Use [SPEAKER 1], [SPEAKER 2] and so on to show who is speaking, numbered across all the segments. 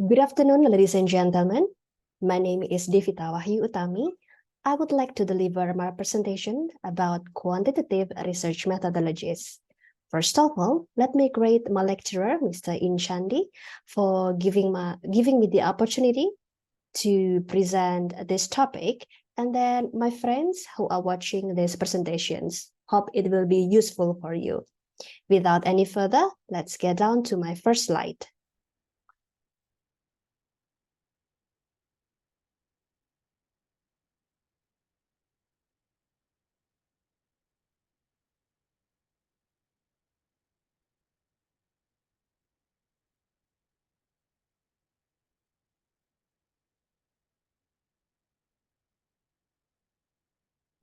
[SPEAKER 1] Good afternoon, ladies and gentlemen. My name is Devita Wahyu Utami. I would like to deliver my presentation about quantitative research methodologies. First of all, let me greet my lecturer, Mr. Channdy, for giving me the opportunity to present this topic, and then my friends who are watching these presentations. Hope it will be useful for you. Without any further, let's get down to my first slide.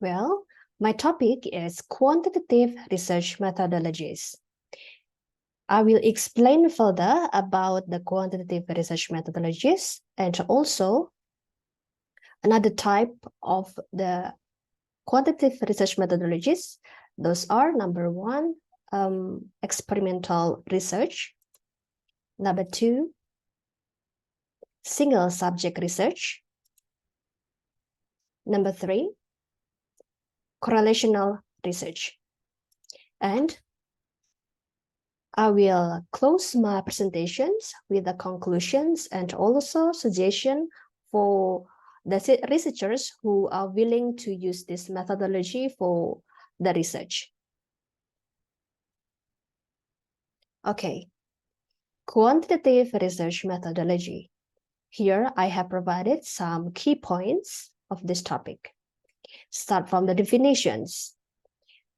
[SPEAKER 1] Well, my topic is quantitative research methodologies. I will explain further about the quantitative research methodologies and also another type of the quantitative research methodologies. Those are number one, experimental research. Number two, single subject research. Number three, correlational research. And I will close my presentations with the conclusions and also suggestion for the researchers who are willing to use this methodology for the research. Okay, quantitative research methodology. Here I have provided some key points of this topic. Start from the definitions.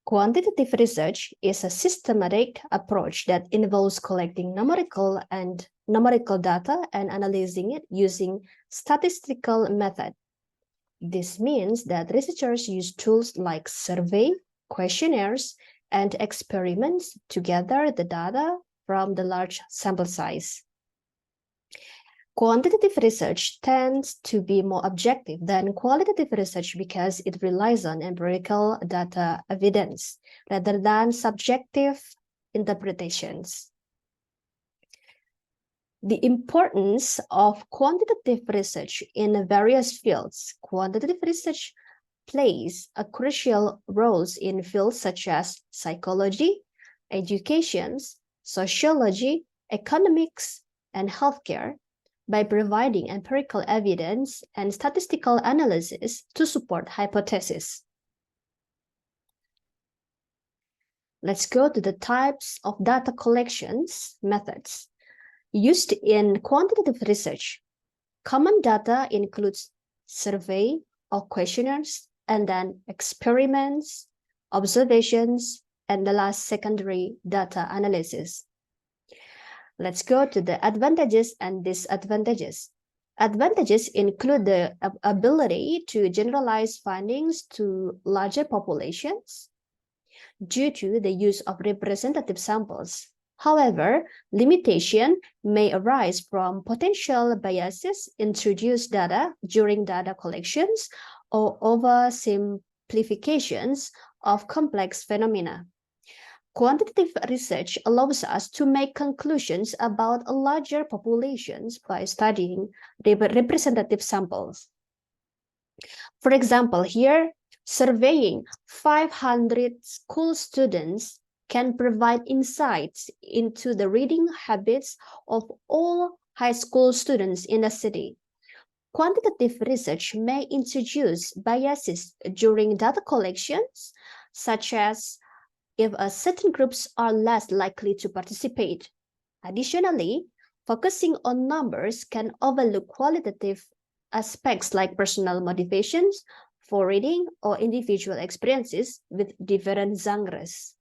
[SPEAKER 1] Quantitative research is a systematic approach that involves collecting numerical data and analyzing it using statistical method. This means that researchers use tools like survey, questionnaires, and experiments to gather the data from the large sample size. Quantitative research tends to be more objective than qualitative research because it relies on empirical data evidence rather than subjective interpretations. The importance of quantitative research in various fields. Quantitative research plays a crucial role in fields such as psychology, education, sociology, economics, and healthcare, by providing empirical evidence and statistical analysis to support hypotheses. Let's go to the types of data collections methods used in quantitative research. Common data includes survey or questionnaires, and then experiments, observations, and the last secondary data analysis. Let's go to the advantages and disadvantages. Advantages include the ability to generalize findings to larger populations due to the use of representative samples. However, limitation may arise from potential biases introduced during data collections or oversimplifications of complex phenomena. Quantitative research allows us to make conclusions about larger populations by studying representative samples. For example, here, surveying 500 school students can provide insights into the reading habits of all high school students in a city. Quantitative research may introduce biases during data collections, such as if certain groups are less likely to participate. Additionally, focusing on numbers can overlook qualitative aspects like personal motivations for reading or individual experiences with different genres.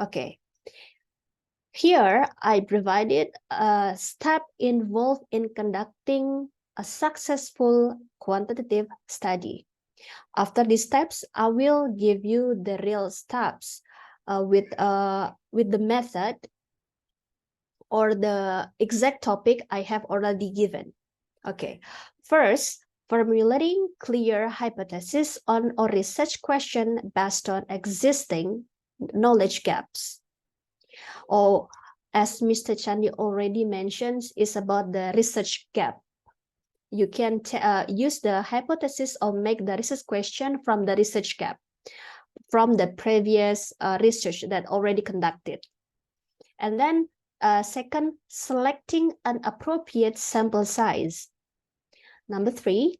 [SPEAKER 1] Okay. Here, I provided a step involved in conducting a successful quantitative study. After these steps, I will give you the real steps with the method or the exact topic I have already given. Okay, first, formulating clear hypothesis on or research question based on existing knowledge gaps. Or as Mr. Channdy already mentioned, is about the research gap. You can use the hypothesis or make the research question from the research gap, from the previous research that already conducted. And then second, selecting an appropriate sample size. Number 3,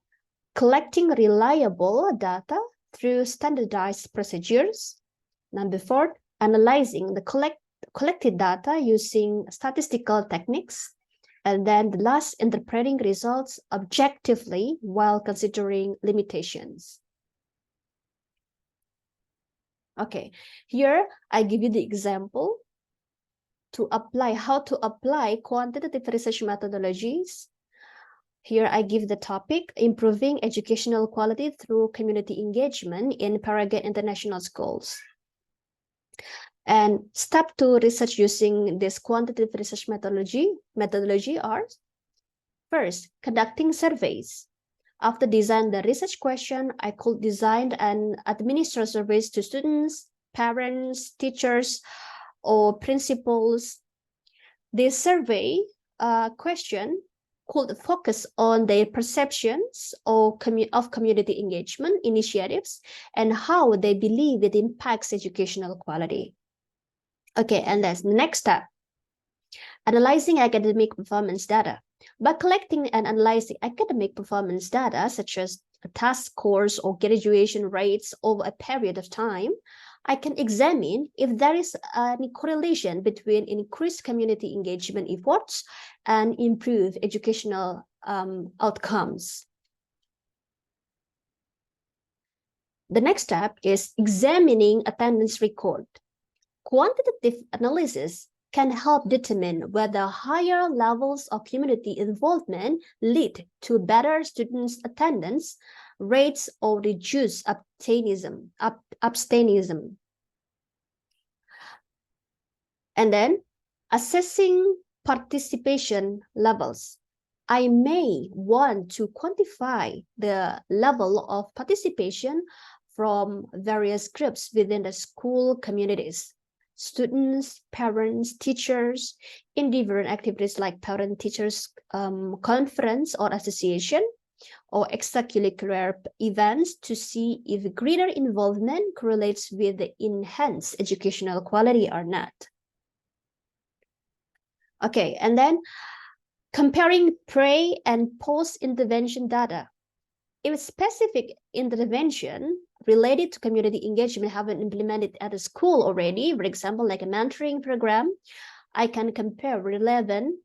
[SPEAKER 1] collecting reliable data through standardized procedures. Number 4, analyzing the collected data using statistical techniques. And then the last, interpreting results objectively while considering limitations. Okay, here I give you the example to apply how to apply quantitative research methodologies. Here I give the topic, improving educational quality through community engagement in Paragon International Schools. And step 2 research using this quantitative research methodology are: first, conducting surveys. After designing the research question, I could design and administer surveys to students, parents, teachers, or principals. This survey question could focus on their perceptions of community engagement initiatives and how they believe it impacts educational quality. Okay, and that's the next step. Analyzing academic performance data. By collecting and analyzing academic performance data, such as test scores or graduation rates over a period of time, I can examine if there is any correlation between increased community engagement efforts and improved educational outcomes. The next step is examining attendance record. Quantitative analysis can help determine whether higher levels of community involvement lead to better students' attendance rates or reduce abstainism. And then assessing participation levels. I may want to quantify the level of participation from various groups within the school communities. Students, parents, teachers, in different activities like parent-teachers conference or association, or extracurricular events, to see if greater involvement correlates with the enhanced educational quality or not. Okay, and then comparing pre- and post-intervention data. If a specific intervention related to community engagement have been implemented at a school already, for example, like a mentoring program, I can compare relevant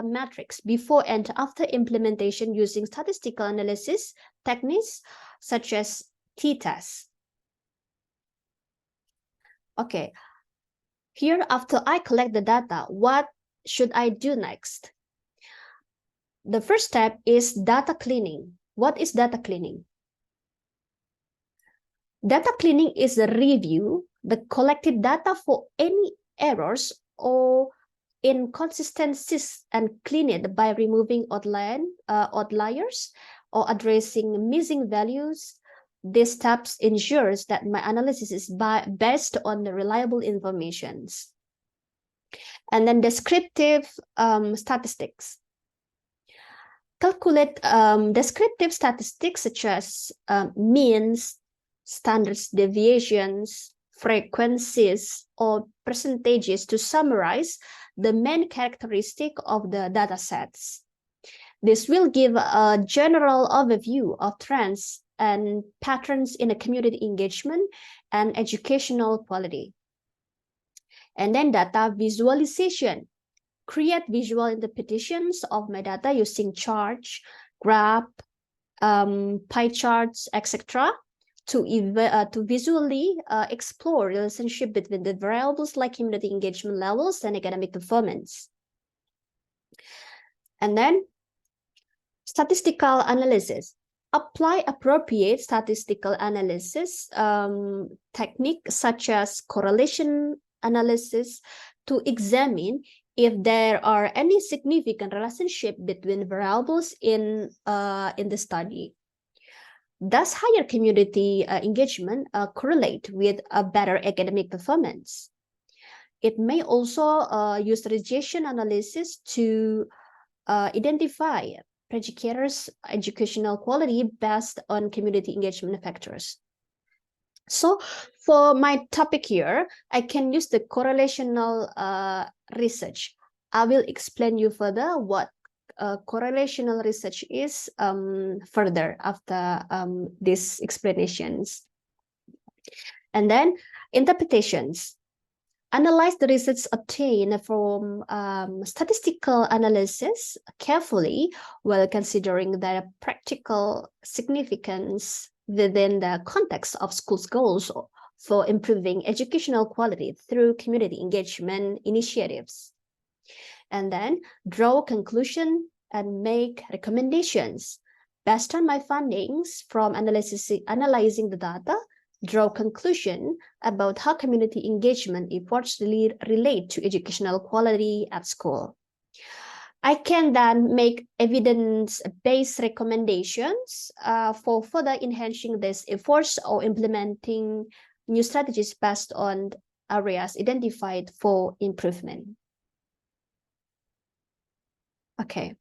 [SPEAKER 1] metrics before and after implementation using statistical analysis techniques such as t-tests. Okay, here after I collect the data, what should I do next? The first step is data cleaning. What is data cleaning? Data cleaning is a review the collected data for any errors or inconsistencies and clean it by removing outliers or addressing missing values. These steps ensures that my analysis is based on the reliable informations. And then descriptive statistics. Calculate descriptive statistics such as means, standard deviations, frequencies, or percentages to summarize the main characteristic of the data sets. This will give a general overview of trends and patterns in a community engagement and educational quality. And then data visualization. Create visual interpretations of my data using charts, graph, pie charts, etc. to visually explore relationship between the variables like community engagement levels and academic performance. And then statistical analysis. Apply appropriate statistical analysis technique such as correlation analysis to examine if there are any significant relationship between variables in the study. Does higher community engagement correlate with a better academic performance? It may also use regression analysis to identify predicators educational quality based on community engagement factors. So for my topic here, I can use the correlational research. I will explain you further what correlational research is further after these explanations. And then interpretations. Analyze the results obtained from statistical analysis carefully while considering their practical significance within the context of schools' goals for improving educational quality through community engagement initiatives. And then draw conclusion and make recommendations. Based on my findings from analyzing the data, draw conclusion about how community engagement efforts relate to educational quality at school. I can then make evidence-based recommendations for further enhancing these efforts or implementing new strategies based on areas identified for improvement. Okay.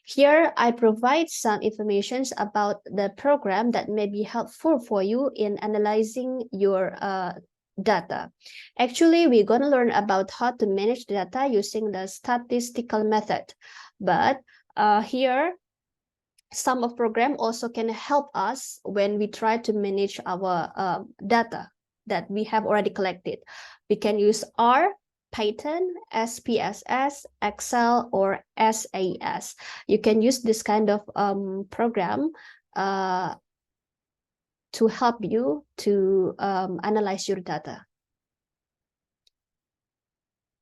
[SPEAKER 1] Here, I provide some information about the program that may be helpful for you in analyzing your data. Actually, we're going to learn about how to manage data using the statistical method. But here, some of program also can help us when we try to manage our data that we have already collected. We can use R, Python, SPSS, Excel, or SAS. You can use this kind of program to help you to analyze your data.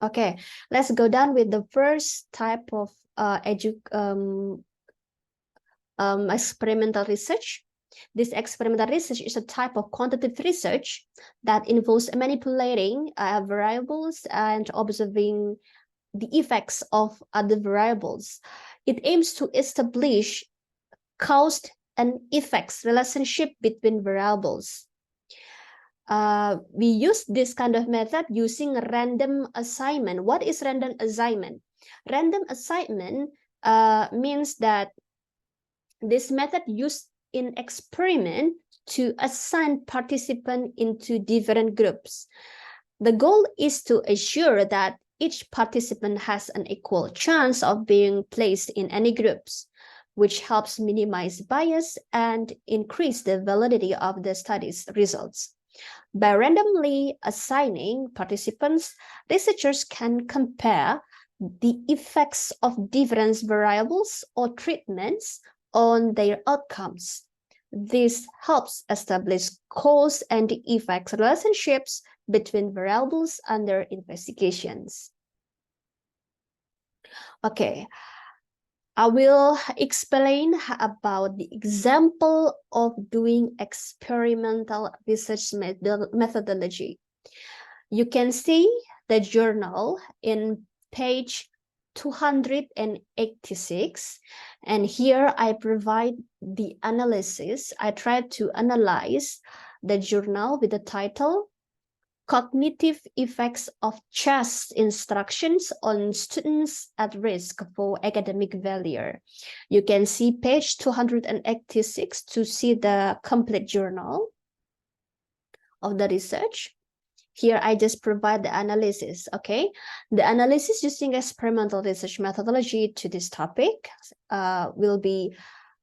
[SPEAKER 1] Okay, let's go down with the first type of experimental research. This experimental research is a type of quantitative research that involves manipulating variables and observing the effects of other variables. It aims to establish cause and effects relationship between variables. We use this kind of method using random assignment. What is random assignment? Random assignment means that this method used in experiment to assign participants into different groups. The goal is to assure that each participant has an equal chance of being placed in any groups, which helps minimize bias and increase the validity of the study's results. By randomly assigning participants, researchers can compare the effects of different variables or treatments on their outcomes. This helps establish cause and effect relationships between variables under investigations. Okay, I will explain about the example of doing experimental research methodology. You can see the journal in page 286, and here I provide the analysis. I try to analyze the journal with the title Cognitive Effects of Chess Instructions on Students at Risk for Academic Failure. You can see page 286 to see the complete journal of the research. Here, I just provide the analysis, okay? The analysis using experimental research methodology to this topic will be,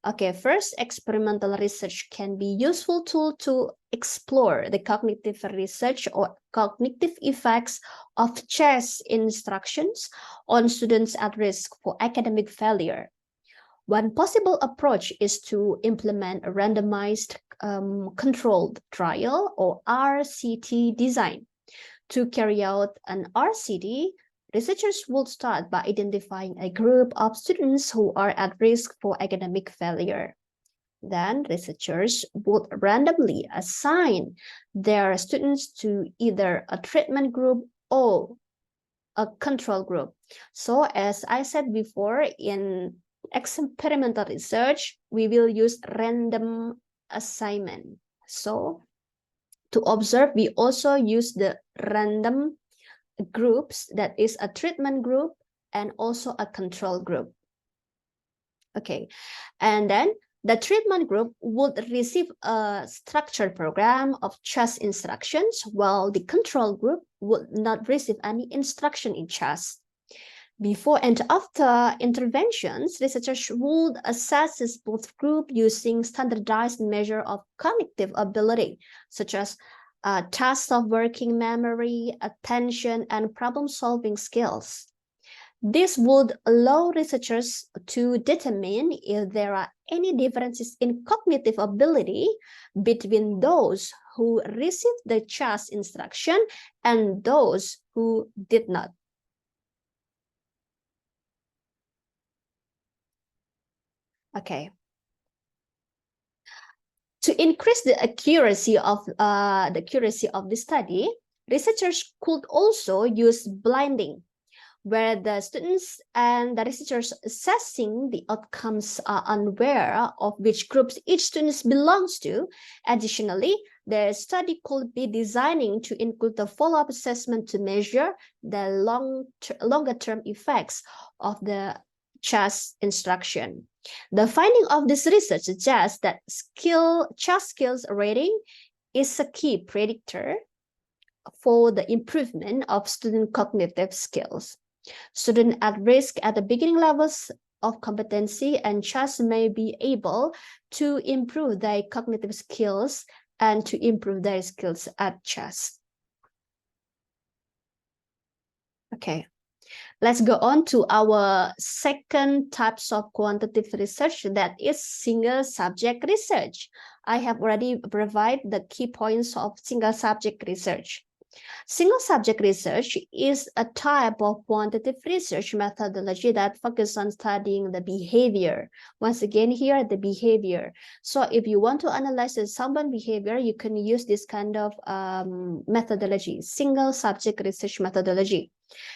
[SPEAKER 1] okay, first, experimental research can be useful tool to explore the cognitive research or cognitive effects of chess instructions on students at risk for academic failure. One possible approach is to implement a randomized controlled trial or RCT design. To carry out an RCT, researchers will start by identifying a group of students who are at risk for academic failure. Then researchers would randomly assign their students to either a treatment group or a control group. So as I said before, in experimental research, we will use random assignment. So to observe, we also use the random groups, that is a treatment group and also a control group. Okay, and then the treatment group would receive a structured program of CHAS instructions, while the control group would not receive any instruction in CHAS. Before and after interventions, researchers would assess both groups using standardized measure of cognitive ability, such as tasks of working memory, attention, and problem-solving skills. This would allow researchers to determine if there are any differences in cognitive ability between those who received the CHAS instruction and those who did not. Okay. To increase the accuracy of the study, researchers could also use blinding, where the students and the researchers assessing the outcomes are unaware of which groups each student belongs to. Additionally, the study could be designing to include the follow-up assessment to measure the longer-term effects of the CHAS instruction. The finding of this research suggests that CHAS skills rating is a key predictor for the improvement of student cognitive skills. Students at risk at the beginning levels of competency and CHAS may be able to improve their cognitive skills and to improve their skills at CHAS. Okay, let's go on to our second types of quantitative research, that is single subject research. I have already provided the key points of single subject research. Single subject research is a type of quantitative research methodology that focuses on studying the behavior. Once again, here, the behavior. So if you want to analyze someone's behavior, you can use this kind of methodology, single subject research methodology.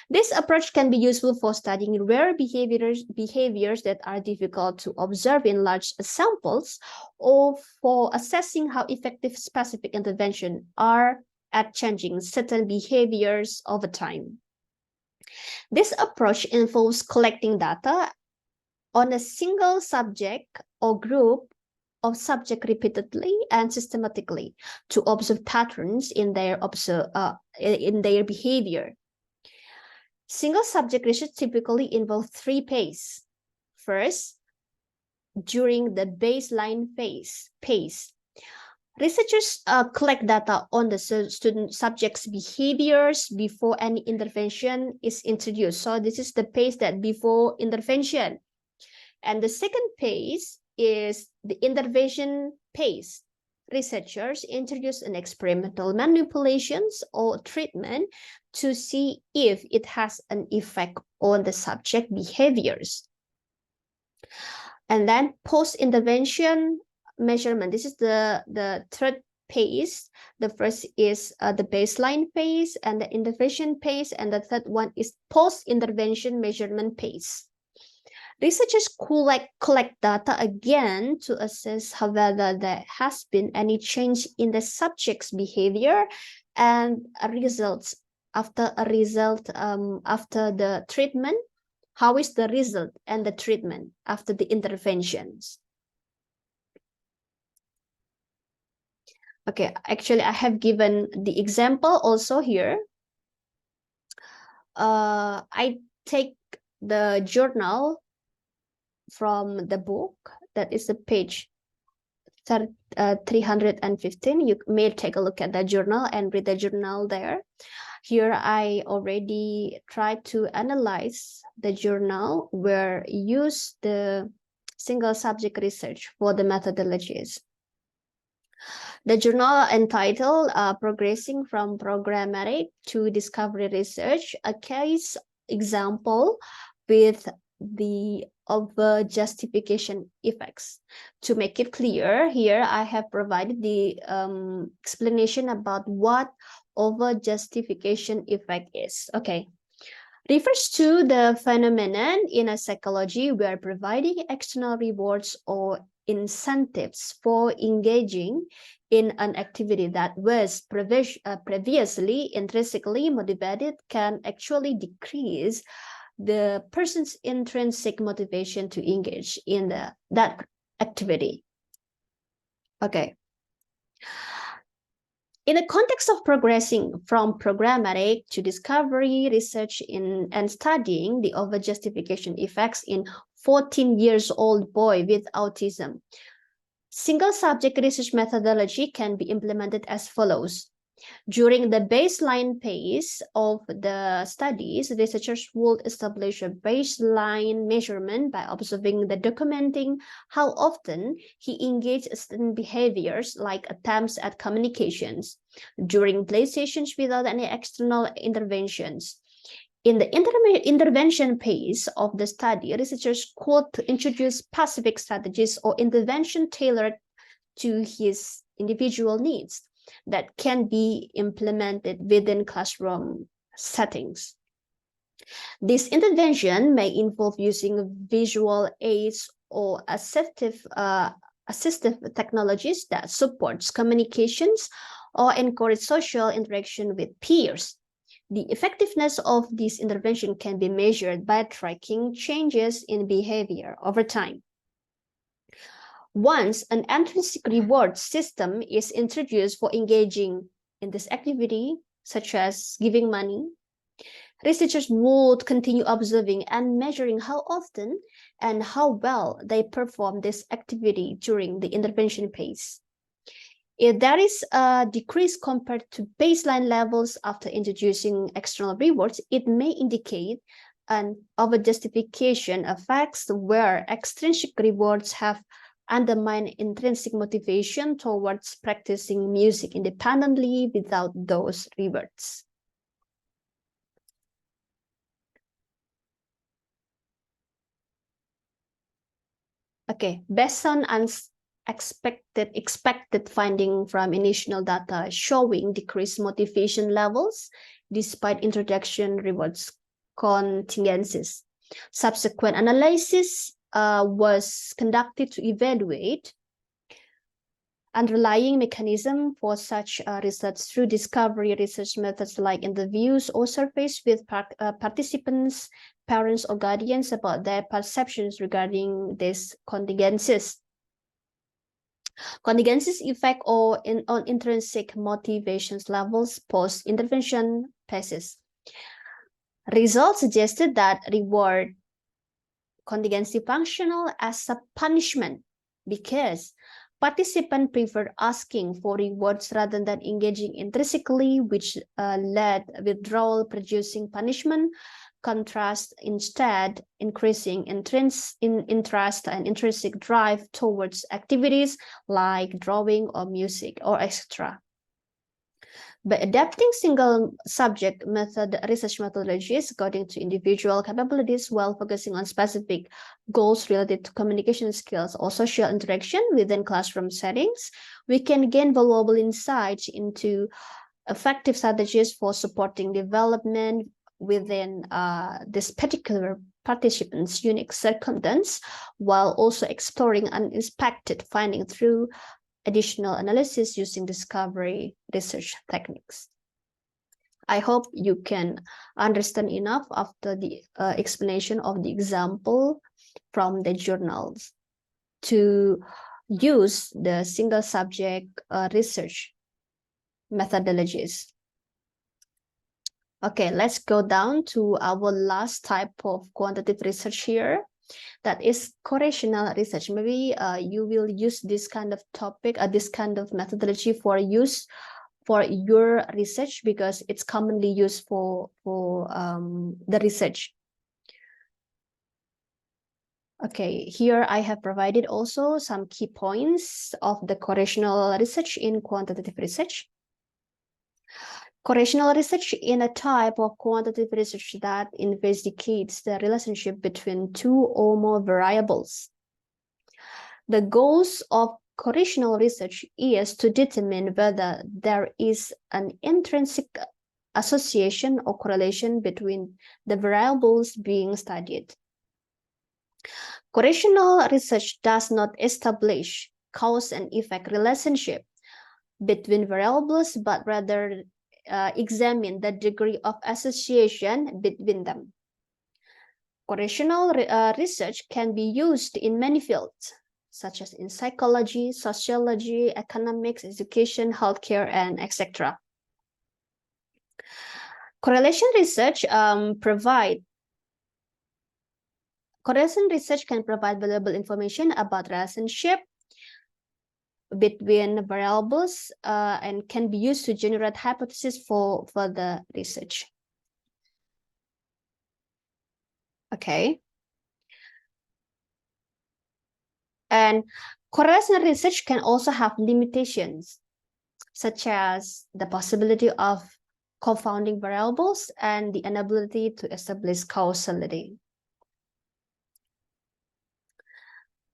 [SPEAKER 1] This approach can be useful for studying rare behaviors that are difficult to observe in large samples, or for assessing how effective specific interventions are at changing certain behaviors over time. This approach involves collecting data on a single subject or group of subjects repeatedly and systematically to observe patterns in their behavior. Single subject research typically involves 3 phases. First, during the baseline phase, researchers collect data on the student subjects' behaviors before any intervention is introduced. So this is the phase that before intervention. And the second phase is the intervention phase. Researchers introduce an experimental manipulations or treatment to see if it has an effect on the subject behaviors. And then post-intervention measurement. This is the third phase. The first is the baseline phase and the intervention phase, and the third one is post-intervention measurement phase. Researchers collect data again to assess whether there has been any change in the subject's behavior and results after the treatment. How is the result and the treatment after the interventions? Okay, actually, I have given the example also here. I take the journal from the book, that is the page 315. You may take a look at the journal and read the journal there. Here I already tried to analyze the journal where use the single subject research for the methodologies. The journal entitled Progressing from Programmatic to Discovery Research, a case example with the over-justification effects. To make it clear, here I have provided the explanation about what over-justification effect is. Okay. Refers to the phenomenon in a psychology where providing external rewards or incentives for engaging in an activity that was previously intrinsically motivated can actually decrease the person's intrinsic motivation to engage in that activity. Okay. In the context of progressing from programmatic to discovery research and studying the over-justification effects in 14-year-old boy with autism, single-subject research methodology can be implemented as follows. During the baseline phase of the studies, researchers would establish a baseline measurement by observing the documenting how often he engaged in behaviors like attempts at communications during play sessions without any external interventions. In the intervention phase of the study, researchers could introduce specific strategies or intervention tailored to his individual needs that can be implemented within classroom settings. This intervention may involve using visual aids or assistive technologies that supports communications or encourage social interaction with peers. The effectiveness of this intervention can be measured by tracking changes in behavior over time. Once an intrinsic reward system is introduced for engaging in this activity, such as giving money, researchers would continue observing and measuring how often and how well they perform this activity during the intervention phase. If there is a decrease compared to baseline levels after introducing external rewards, it may indicate an over-justification effects where extrinsic rewards have undermined intrinsic motivation towards practicing music independently without those rewards. Okay, based on expected finding from initial data showing decreased motivation levels despite introduction rewards contingencies. Subsequent analysis was conducted to evaluate underlying mechanism for such research through discovery research methods like interviews or surveys with participants, parents, or guardians about their perceptions regarding these contingencies. Contingencies effect on intrinsic motivations levels post-intervention phases. Results suggested that reward contingency functional as a punishment because participants prefer asking for rewards rather than engaging intrinsically, which led withdrawal producing punishment. Contrast instead increasing interest and intrinsic drive towards activities like drawing or music or etc. By adapting single subject research methodologies according to individual capabilities while focusing on specific goals related to communication skills or social interaction within classroom settings, we can gain valuable insights into effective strategies for supporting development within this particular participant's unique circumstance, while also exploring unexpected findings through additional analysis using discovery research techniques. I hope you can understand enough after the explanation of the example from the journals to use the single subject research methodologies. Okay, let's go down to our last type of quantitative research here. That is correlational research. Maybe you will use this kind of topic, this kind of methodology for use for your research because it's commonly used for the research. Okay, here I have provided also some key points of the correlational research in quantitative research. Correlational research in a type of quantitative research that investigates the relationship between two or more variables. The goals of correlational research is to determine whether there is an intrinsic association or correlation between the variables being studied. Correlational research does not establish cause and effect relationship between variables, but rather examine the degree of association between them. Correlational research can be used in many fields, such as in psychology, sociology, economics, education, healthcare, and etc. Correlation research can provide valuable information about relationship between variables and can be used to generate hypotheses for further research. Okay. And correlation research can also have limitations, such as the possibility of confounding variables and the inability to establish causality.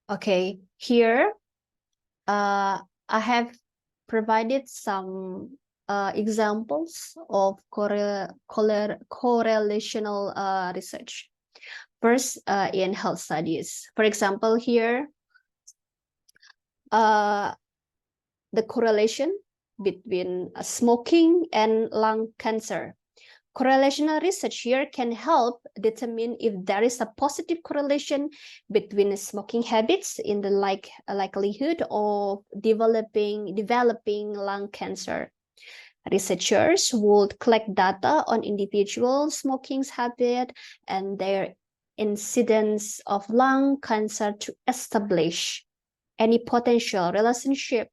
[SPEAKER 1] Okay, here I have provided some examples of correlational research. First, in health studies. For example, here, the correlation between smoking and lung cancer. Correlational research here can help determine if there is a positive correlation between smoking habits in the likelihood of developing lung cancer. Researchers would collect data on individual smoking habit and their incidence of lung cancer to establish any potential relationship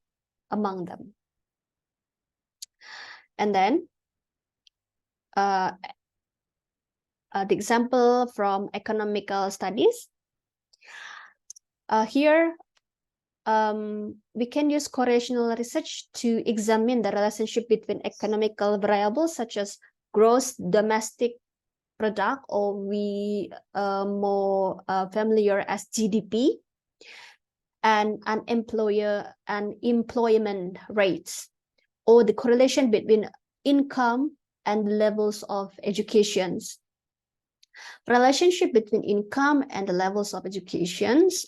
[SPEAKER 1] among them. And then the example from economical studies. Here, we can use correlational research to examine the relationship between economical variables such as gross domestic product, or we more familiar as GDP, and employment rates, or the correlation between income and levels of educations. Relationship between income and the levels of educations.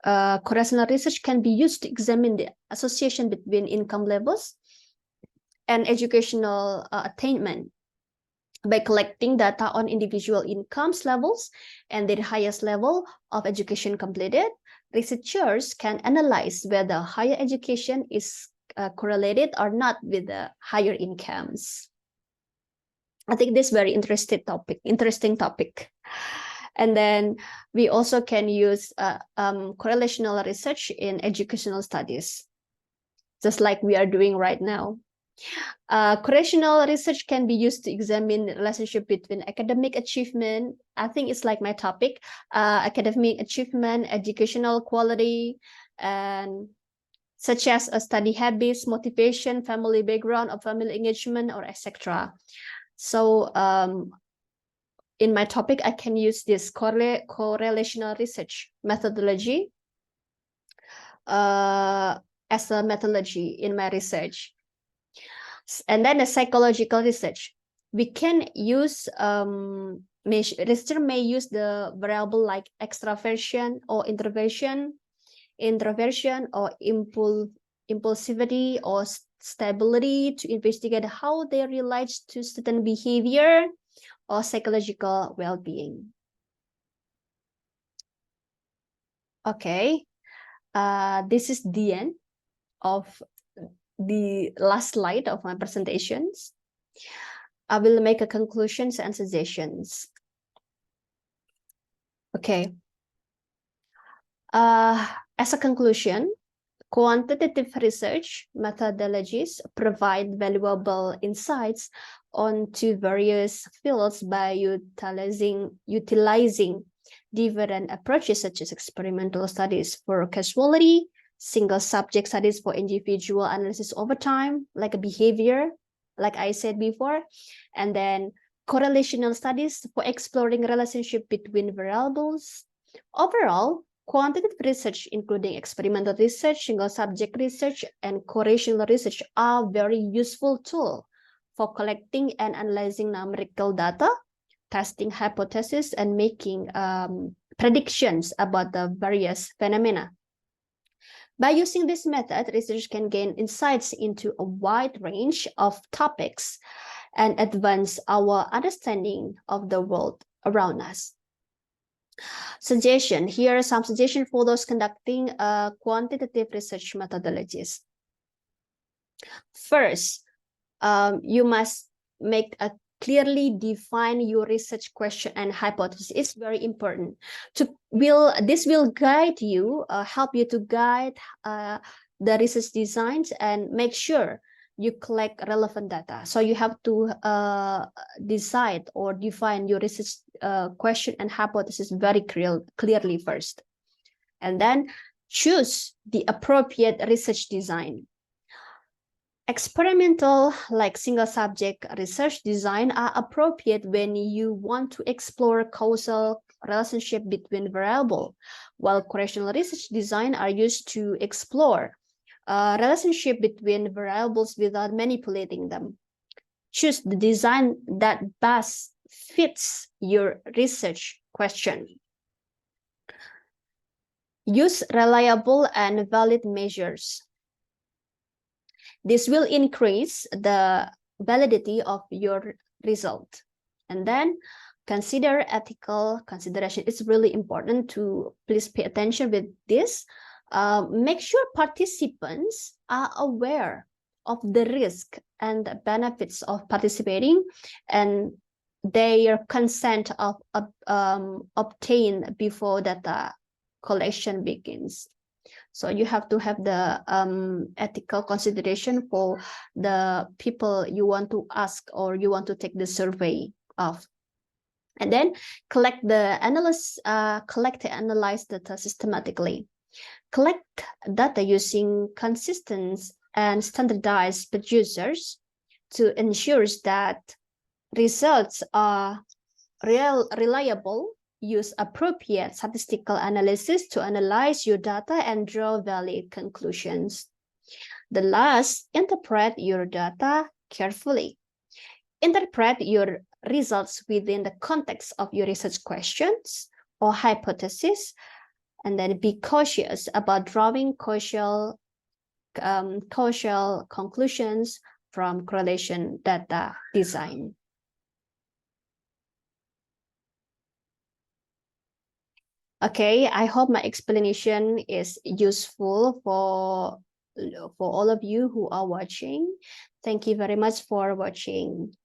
[SPEAKER 1] Correlational research can be used to examine the association between income levels and educational attainment. By collecting data on individual incomes levels and their highest level of education completed, researchers can analyze whether higher education is correlated or not with the higher incomes. I think this is very interesting topic. And then we also can use correlational research in educational studies, just like we are doing right now. Correlational research can be used to examine the relationship between academic achievement. I think it's like my topic, academic achievement, educational quality, and such as study habits, motivation, family background, or family engagement, or etc. So in my topic, I can use this correlational research methodology as a methodology in my research. And then the psychological research. We can use, researcher may use the variable like extraversion or introversion or impulsivity or stability to investigate how they relate to certain behavior or psychological well-being. Okay, this is the end of the last slide of my presentations. I will make a conclusions and suggestions. Okay. As a conclusion, quantitative research methodologies provide valuable insights onto various fields by utilizing different approaches such as experimental studies for causality, single subject studies for individual analysis over time, like a behavior, like I said before, and then correlational studies for exploring relationship between variables. Overall, quantitative research, including experimental research, single subject research, and correlational research are very useful tools for collecting and analyzing numerical data, testing hypotheses, and making predictions about the various phenomena. By using this method, researchers can gain insights into a wide range of topics and advance our understanding of the world around us. Suggestion. Here are some suggestions for those conducting quantitative research methodologies. First, you must make a clearly define your research question and hypothesis. It's very important. This will guide you, help you to guide the research designs and make sure you collect relevant data. So you have to decide or define your research question and hypothesis very clearly first. And then choose the appropriate research design. Experimental, like single subject research design, are appropriate when you want to explore causal relationship between variables, while correlational research design are used to explore relationship between variables without manipulating them. Choose the design that best fits your research question. Use reliable and valid measures. This will increase the validity of your result. And then consider ethical consideration. It's really important to please pay attention with this. Make sure participants are aware of the risk and the benefits of participating, and their consent of obtained before data collection begins. So you have to have the ethical consideration for the people you want to ask or you want to take the survey of. And then collect and analyze data systematically. Collect data using consistent and standardized producers to ensure that results are reliable. Use appropriate statistical analysis to analyze your data and draw valid conclusions. The last, interpret your data carefully. Interpret your results within the context of your research questions or hypothesis, and then be cautious about drawing causal conclusions from correlation data design. Okay, I hope my explanation is useful for all of you who are watching. Thank you very much for watching.